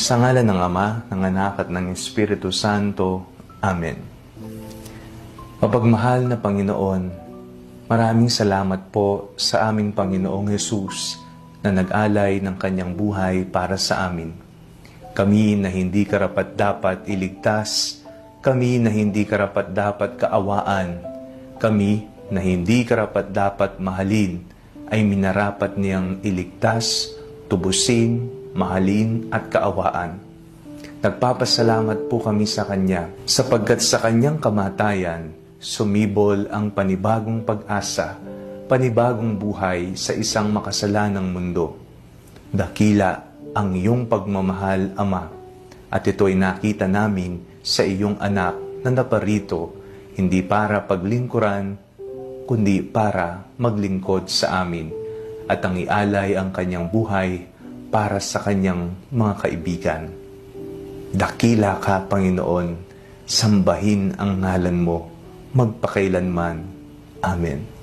Sa ngalan ng Ama, ng Anak at ng Espiritu Santo. Amen. Mapagmahal na Panginoon, maraming salamat po sa aming Panginoong Hesus na nag-alay ng kanyang buhay para sa amin. Kami na hindi karapat-dapat iligtas, kami na hindi karapat-dapat kaawaan, kami na hindi karapat-dapat mahalin, ay minarapat niyang iligtas, tubusin, mahalin at kaawaan. Nagpapasalamat po kami sa Kanya sapagkat sa Kanyang kamatayan, sumibol ang panibagong pag-asa, panibagong buhay sa isang makasalanang mundo. Dakila ang iyong pagmamahal, Ama, at ito'y nakita namin sa iyong anak na naparito, hindi para paglingkuran, kundi para maglingkod sa amin, at ang ialay ang kanyang buhay para sa kanyang mga kaibigan. Dakila ka, Panginoon, sambahin ang ngalan mo, magpakailanman. Amen.